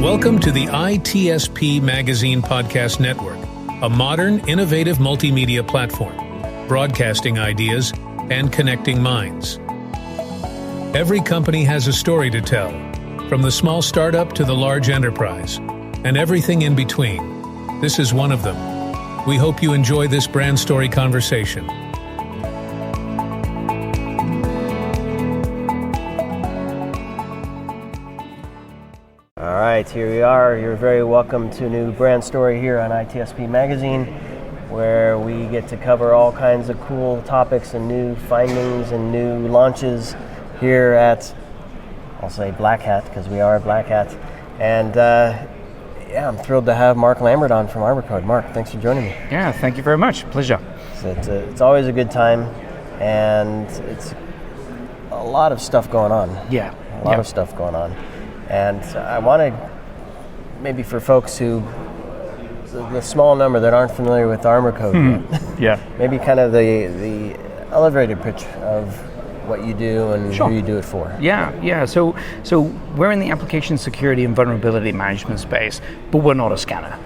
Welcome to the ITSP Magazine Podcast Network, a modern, innovative multimedia platform, broadcasting ideas and connecting minds. Every company has a story to tell, from the small startup to the large enterprise, and everything in between. This is one of them. We hope you enjoy this brand story conversation. All right, here we are. You're very welcome to a new brand story here on ITSP Magazine, where we get to cover all kinds of cool topics and new findings and new launches here at, I'll say Black Hat, because we are Black Hat. And I'm thrilled to have Mark Lambert on from ArmorCode. Mark, thanks for joining me. Yeah, thank you very much. Pleasure. So it's always a good time, and it's a lot of stuff going on. Yeah. A lot of stuff going on. And I want to, maybe for folks who, the small number that aren't familiar with ArmorCode yet, maybe kind of the elevator pitch of what you do and who you do it for. Yeah. So we're in the application security and vulnerability management space, but we're not a scanner.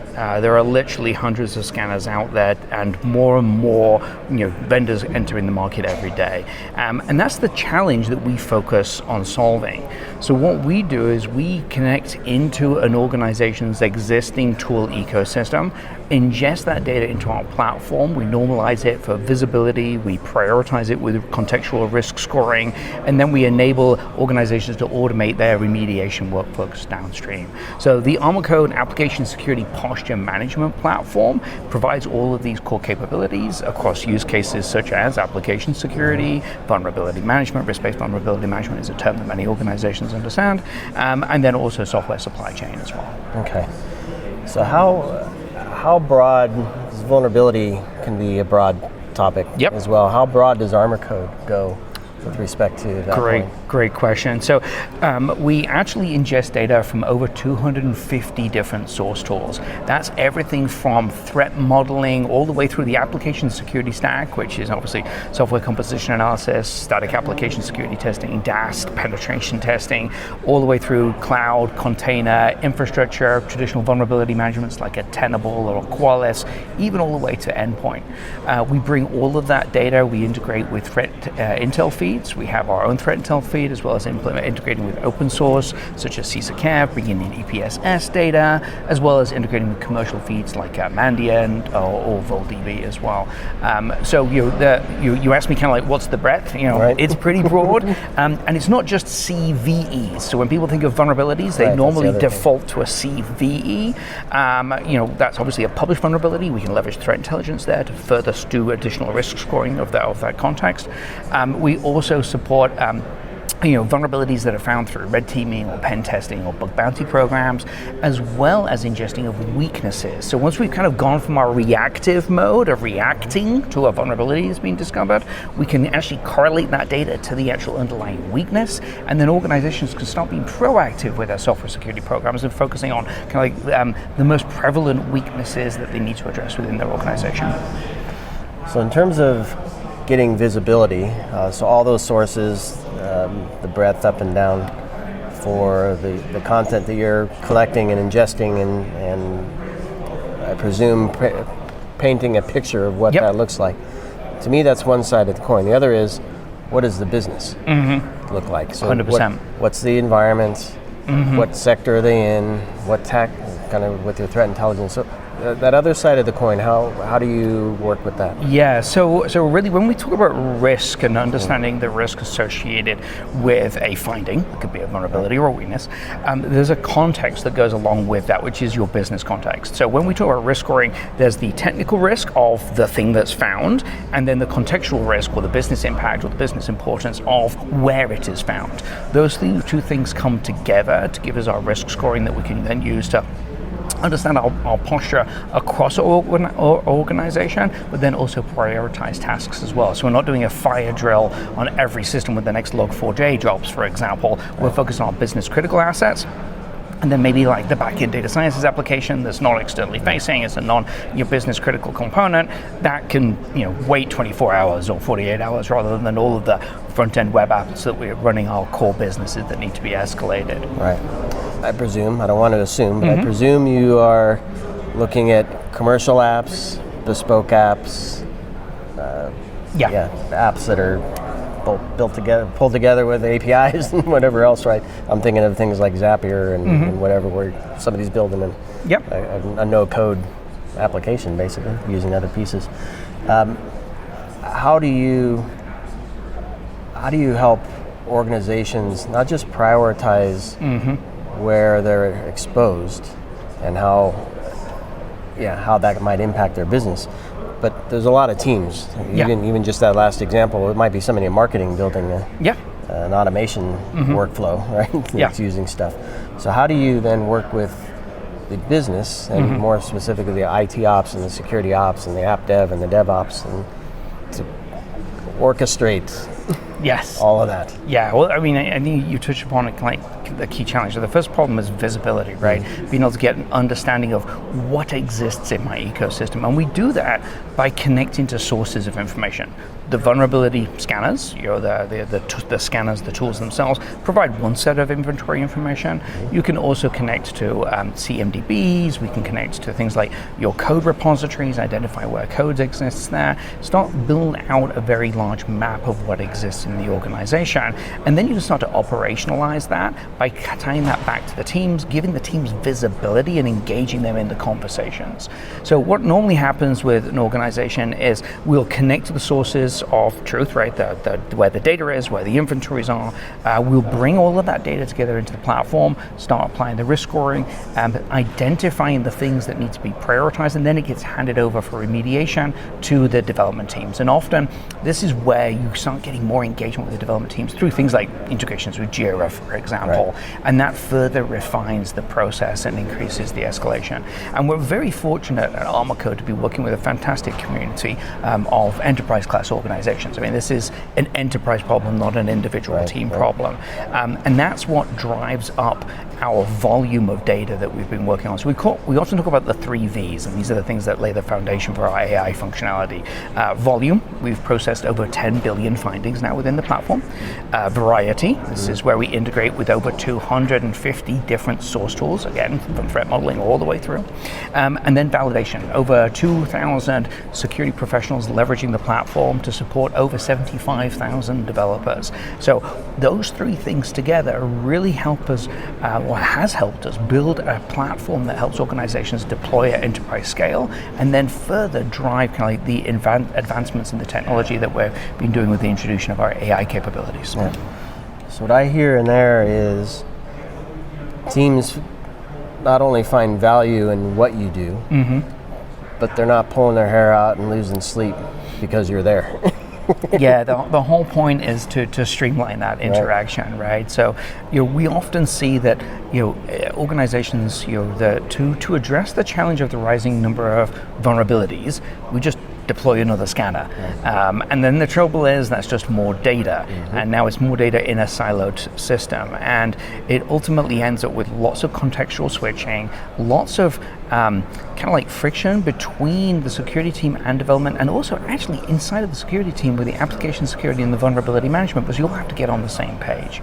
There are literally hundreds of scanners out there, and more vendors entering the market every day. And that's the challenge that we focus on solving. So what we do is we connect into an organization's existing tool ecosystem, ingest that data into our platform, we normalize it for visibility, we prioritize it with contextual risk scoring, and then we enable organizations to automate their remediation workflows downstream. So the ArmorCode application security posture management platform provides all of these core capabilities across use cases such as application security, vulnerability management. Risk-based vulnerability management is a term that many organizations understand, and then also software supply chain as well. Okay. So how broad, vulnerability can be a broad topic as well. How broad does ArmorCode go with respect to that? Great question. So we actually ingest data from over 250 different source tools. That's everything from threat modeling all the way through the application security stack, which is obviously software composition analysis, static application security testing, DAST, penetration testing, all the way through cloud, container, infrastructure, traditional vulnerability managements like a Tenable or a Qualys, even all the way to endpoint. We bring all of that data, we integrate with threat intel feeds. We have our own threat intel feed, as well as integrating with open source, such as CISA-CAV, bringing in EPSS data, as well as integrating with commercial feeds like Mandiant or VolDB as well. So you asked me kind of like, what's the breadth? It's pretty broad, and it's not just CVEs. So when people think of vulnerabilities, they normally default to a CVE. That's obviously a published vulnerability. We can leverage threat intelligence there to further do additional risk scoring of that context. We also support vulnerabilities that are found through red teaming or pen testing or bug bounty programs, as well as ingesting of weaknesses. So once we've kind of gone from our reactive mode of reacting to a vulnerability that's being discovered, we can actually correlate that data to the actual underlying weakness, and then organizations can start being proactive with their software security programs and focusing on kind of like the most prevalent weaknesses that they need to address within their organization. So in terms of getting visibility, so all those sources, the breadth up and down for the content that you're collecting and ingesting and I presume painting a picture of what that looks like. To me, that's one side of the coin. The other is, what does the business look like? So 100%. What's the environment? What sector are they in? What tech, kind of with your threat intelligence? So that other side of the coin, how do you work with that? Yeah, so really when we talk about risk and understanding the risk associated with a finding, it could be a vulnerability or a weakness, there's a context that goes along with that, which is your business context. So when we talk about risk scoring, there's the technical risk of the thing that's found, and then the contextual risk or the business impact or the business importance of where it is found. Those two things come together to give us our risk scoring that we can then use to understand our posture across our organization, but then also prioritize tasks as well. So we're not doing a fire drill on every system with the next Log4j jobs, for example. We're focused on our business critical assets, and then maybe like the back-end data sciences application that's not externally facing, it's a your business critical component that can wait 24 hours or 48 hours rather than all of the front-end web apps that we're running our core businesses that need to be escalated. Right. I presume, I don't want to assume, but I presume you are looking at commercial apps, bespoke apps, apps that are built together, pulled together with APIs and whatever else, right? I'm thinking of things like Zapier and whatever, where somebody's building a no-code application, basically, using other pieces. How do you help organizations not just prioritize where they're exposed and how that might impact their business? But there's a lot of teams. Even just that last example, it might be somebody in marketing building an automation workflow, right? That's using stuff. So how do you then work with the business, and more specifically the IT ops and the security ops and the app dev and the DevOps, and to orchestrate all of that? Yeah, well, I mean, I think you touched upon it, like the key challenge. So the first problem is visibility, right? Being able to get an understanding of what exists in my ecosystem. And we do that by connecting to sources of information. The vulnerability scanners, the scanners, the tools themselves, provide one set of inventory information. You can also connect to CMDBs. We can connect to things like your code repositories, identify where code exists there, start build out a very large map of what exists in the organization. And then you can start to operationalize that by tying that back to the teams, giving the teams visibility and engaging them in the conversations. So what normally happens with an organization is we'll connect to the sources of truth, right? Where the data is, where the inventories are. We'll bring all of that data together into the platform, start applying the risk scoring, identifying the things that need to be prioritized, and then it gets handed over for remediation to the development teams. And often this is where you start getting more engagement with the development teams through things like integrations with Jira, for example, and that further refines the process and increases the escalation. And we're very fortunate at ArmorCode to be working with a fantastic community of enterprise class organizations. I mean, this is an enterprise problem, not an individual team problem. And that's what drives up our volume of data that we've been working on. So we often talk about the 3 V's, and these are the things that lay the foundation for our AI functionality. Volume, we've processed over 10 billion findings now within the platform. Variety, this is where we integrate with over 250 different source tools, again, from threat modeling all the way through. And then validation, over 2,000 security professionals leveraging the platform to support over 75,000 developers. So those 3 things together really help us, has helped us build a platform that helps organizations deploy at enterprise scale, and then further drive kind of like the advancements in the technology that we've been doing with the introduction of our AI capabilities. Yeah. So what I hear in there is teams not only find value in what you do, but they're not pulling their hair out and losing sleep because you're there. Yeah, the whole point is to streamline that interaction, right? So, we often see that, organizations, to address the challenge of the rising number of vulnerabilities, we just deploy another scanner. And then the trouble is that's just more data. And now it's more data in a siloed system. And it ultimately ends up with lots of contextual switching, lots of kind of like friction between the security team and development, and also actually inside of the security team with the application security and the vulnerability management, because you'll have to get on the same page.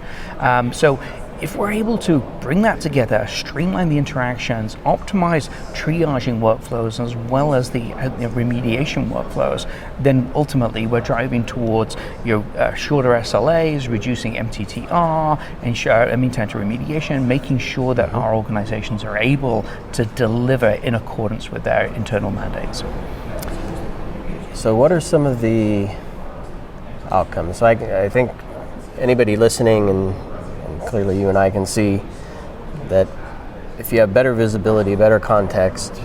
So if we're able to bring that together, streamline the interactions, optimize triaging workflows as well as the remediation workflows, then ultimately we're driving towards shorter SLAs, reducing MTTR, ensure mean time to remediation, making sure that our organizations are able to deliver in accordance with their internal mandates. So what are some of the outcomes? So I think anybody listening, and clearly you and I can see that if you have better visibility, better context,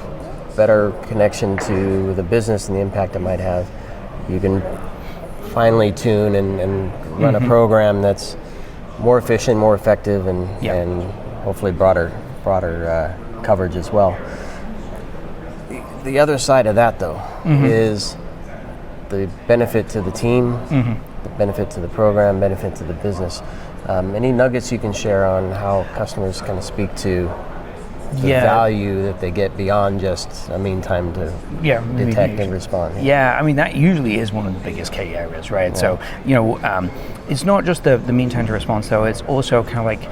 better connection to the business and the impact it might have, you can finely tune and run a program that's more efficient, more effective, and hopefully broader coverage as well. The other side of that, though, is the benefit to the team, the benefit to the program, benefit to the business. Any nuggets you can share on how customers kind of speak to the value that they get beyond just a mean time to detect and respond? Yeah, I mean, that usually is one of the biggest key areas, right? Yeah. So, it's not just the mean time to response, though. It's also kind of like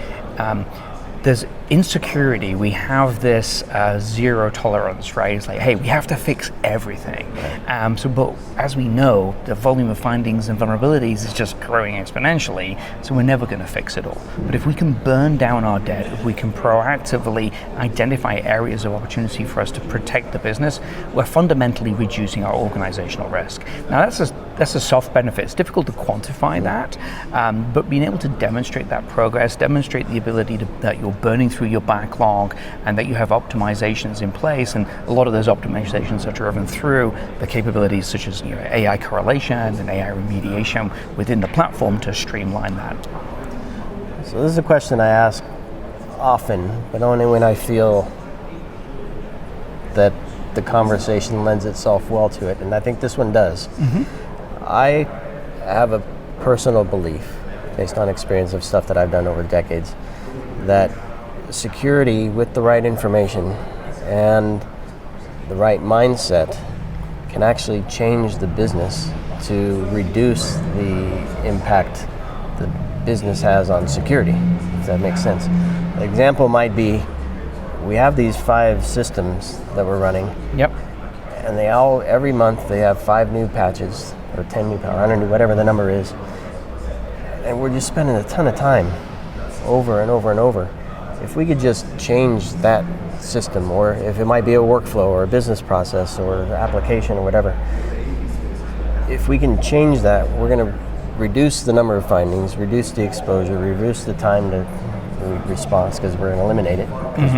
there's insecurity. We have this zero tolerance, right? It's like, hey, we have to fix everything. But as we know, the volume of findings and vulnerabilities is just growing exponentially, so we're never going to fix it all. But if we can burn down our debt, if we can proactively identify areas of opportunity for us to protect the business, we're fundamentally reducing our organizational risk. Now, that's a soft benefit. It's difficult to quantify that, but being able to demonstrate that progress, demonstrate the ability that you're burning through your backlog and that you have optimizations in place, and a lot of those optimizations are driven through the capabilities such as AI correlation and AI remediation within the platform to streamline that. So this is a question I ask often, but only when I feel that the conversation lends itself well to it, and I think this one does. I have a personal belief, based on experience of stuff that I've done over decades, that security with the right information and the right mindset can actually change the business to reduce the impact the business has on security, if that makes sense. The example might be, we have these 5 systems that we're running. Yep. And they all, every month, they have 5 new patches, or 10 new patches, 100 new, whatever the number is. And we're just spending a ton of time over and over and over. If we could just change that system, or if it might be a workflow or a business process or an application or whatever, if we can change that, we're going to reduce the number of findings, reduce the exposure, reduce the time to response, because we're going to eliminate it, because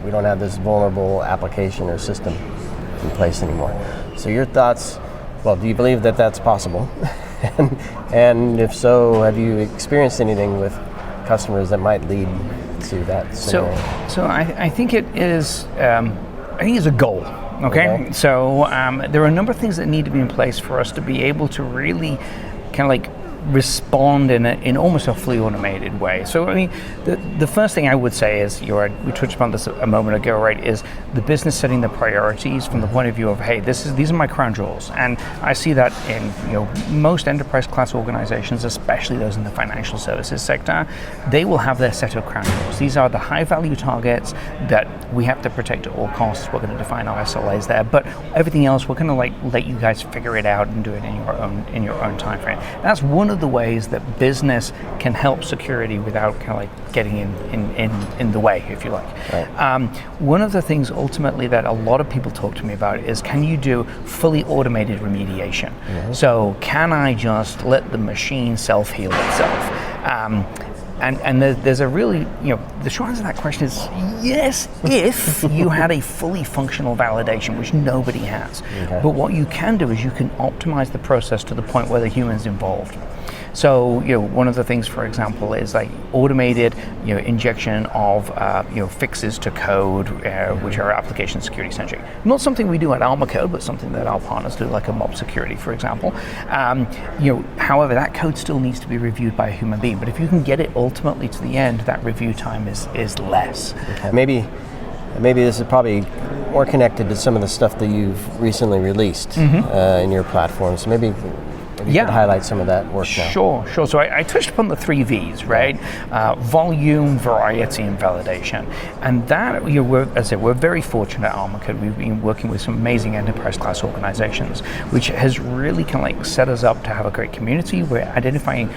we don't have this vulnerable application or system in place anymore. So your thoughts, well, do you believe that that's possible? and if so, have you experienced anything with customers that might lead to that scenario? So I think it is, I think it's a goal. Okay. So there are a number of things that need to be in place for us to be able to really kind of like respond in almost a fully automated way. So I mean, the first thing I would say is, we touched upon this a moment ago, right, is the business setting the priorities from the point of view of, hey, these are my crown jewels. And I see that in most enterprise class organizations, especially those in the financial services sector, they will have their set of crown jewels. These are the high value targets that we have to protect at all costs. We're going to define our SLAs there, but everything else we're going to like let you guys figure it out and do it in your own time frame. That's one of the ways that business can help security without kind of like getting in the way, if you like. Right. One of the things ultimately that a lot of people talk to me about is, can you do fully automated remediation? So can I just let the machine self-heal itself? And there's a really, the short answer to that question is yes, if you had a fully functional validation, which nobody has. But what you can do is you can optimize the process to the point where the human's involved. So, one of the things, for example, is like automated, injection of, fixes to code, which are application security centric. Not something we do at ArmorCode, but something that our partners do, like a mob security, for example. However, that code still needs to be reviewed by a human being. But if you can get it ultimately to the end, that review time is less. Okay. Maybe this is probably more connected to some of the stuff that you've recently released in your platform. So maybe you could highlight some of that work now. Sure. So I touched upon the 3 V's, right? Volume, variety, and validation. And that, we're very fortunate at ArmorCode. We've been working with some amazing enterprise class organizations, which has really kind of like set us up to have a great community. We're identifying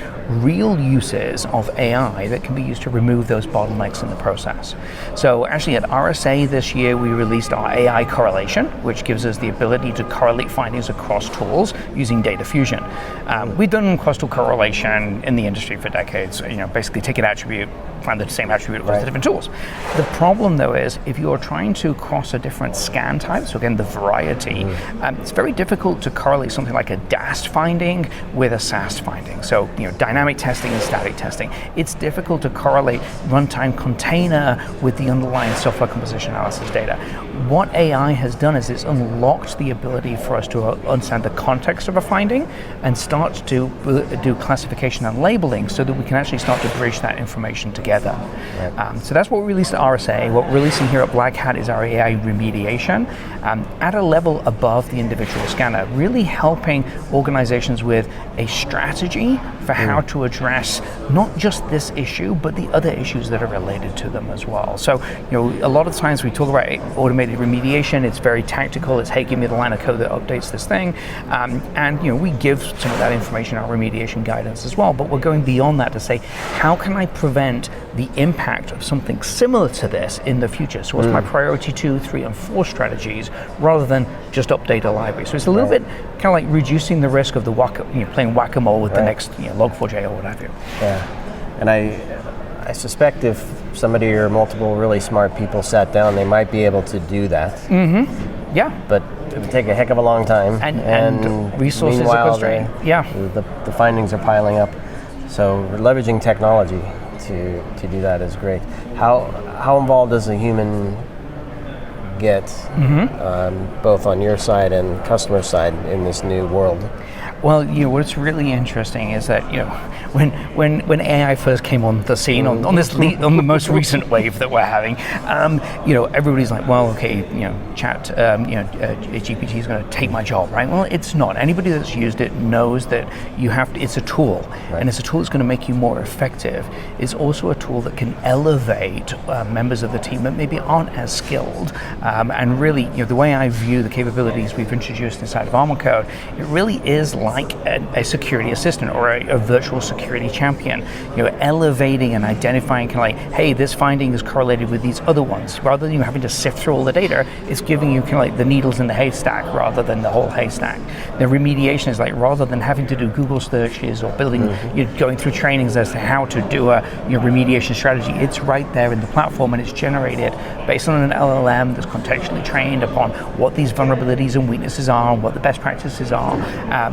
real uses of AI that can be used to remove those bottlenecks in the process. So actually at RSA this year, we released our AI correlation, which gives us the ability to correlate findings across tools using data fusion. We've done cross-tool correlation in the industry for decades. Basically take an attribute, find the same attribute across the different tools. The problem, though, is if you're trying to cross a different scan type, so again, the variety, it's very difficult to correlate something like a DAST finding with a SAST finding. So, dynamic testing and static testing. It's difficult to correlate runtime container with the underlying software composition analysis data. What AI has done is it's unlocked the ability for us to understand the context of a finding and start to do classification and labeling so that we can actually start to bridge that information together. Right. So that's what we released at RSA. What we're releasing here at Black Hat is our AI remediation at a level above the individual scanner, really helping organizations with a strategy for how to address not just this issue, but the other issues that are related to them as well. So, a lot of times we talk about automated remediation. It's very tactical. It's, hey, give me the line of code that updates this thing. And we give some of that information, our remediation guidance as well, but we're going beyond that to say, how can I prevent the impact of something similar to this in the future? So what's my priority 2, 3, and 4 strategies, rather than just update a library? So it's a little bit kind of like reducing the risk of the playing whack-a-mole with the next Log4j or what have you. Yeah, and I suspect if somebody or multiple really smart people sat down, they might be able to do that. Mm-hmm. Yeah. But it would take a heck of a long time. And resources are constrained. The findings are piling up. So leveraging technology to do that is great. How involved does a human get, both on your side and customer side in this new world? Well, what's really interesting is that when AI first came on the scene on the most recent wave that we're having, everybody's like, well, okay, GPT is going to take my job, right? Well, it's not. Anybody that's used it knows that it's a tool, and it's a tool that's going to make you more effective. It's also a tool that can elevate members of the team that maybe aren't as skilled, and really, the way I view the capabilities we've introduced inside of ArmorCode, it really is like a security assistant or a virtual security champion, elevating and identifying kind of like, hey, this finding is correlated with these other ones. Rather than you having to sift through all the data, it's giving you kind of like the needles in the haystack rather than the whole haystack. The remediation is like, rather than having to do Google searches or building, going through trainings as to how to do a remediation strategy, it's right there in the platform, and it's generated based on an LLM that's contextually trained upon what these vulnerabilities and weaknesses are, and what the best practices are,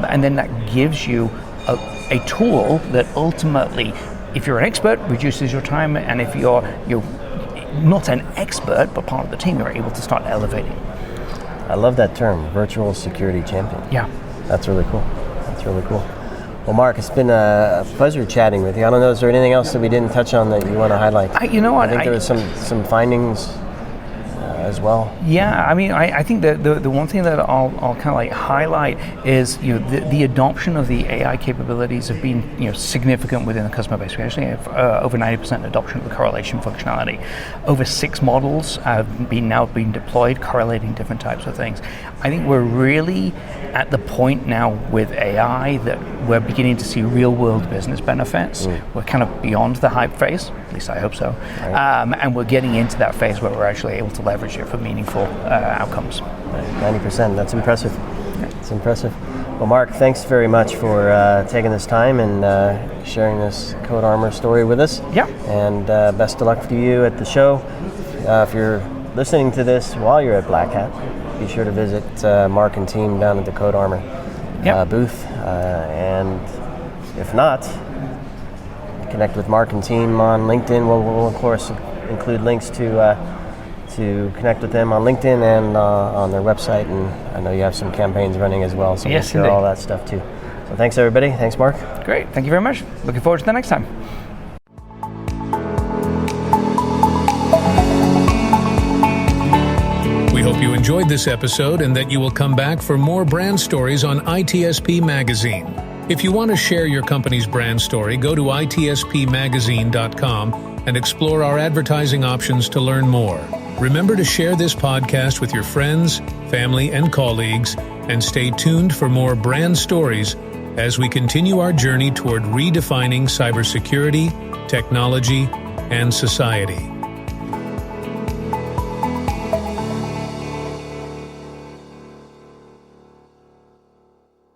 and then that gives you a tool that ultimately, if you're an expert, reduces your time, and if you're not an expert but part of the team, you're able to start elevating. I love that term, virtual security champion. Yeah. That's really cool. Well, Mark, it's been a pleasure chatting with you. I don't know, is there anything else that we didn't touch on that you want to highlight? I think there was some findings as well. Yeah, I think that the one thing that I'll kind of like highlight is the adoption of the AI capabilities have been significant within the customer base. We actually have over 90% adoption of the correlation functionality. Over 6 models have now been deployed correlating different types of things. I think we're really at the point now with AI that we're beginning to see real world business benefits. We're kind of beyond the hype phase, at least I hope so, and we're getting into that phase where we're actually able to leverage it for meaningful outcomes. 90%, that's impressive. It's impressive. Well, Mark, thanks very much for taking this time and sharing this Code Armor story with us. Yeah. And best of luck to you at the show. If you're listening to this while you're at Black Hat, be sure to visit Mark and team down at the Code Armor booth. And if not, connect with Mark and team on LinkedIn. We'll of course include links to connect with them on LinkedIn and on their website. And I know you have some campaigns running as well, so we'll share all that stuff too. So thanks everybody. Thanks, Mark. Great. Thank you very much. Looking forward to the next time. We hope you enjoyed this episode and that you will come back for more brand stories on ITSP Magazine. If you want to share your company's brand story, go to itspmagazine.com and explore our advertising options to learn more. Remember to share this podcast with your friends, family, and colleagues, and stay tuned for more brand stories as we continue our journey toward redefining cybersecurity, technology, and society.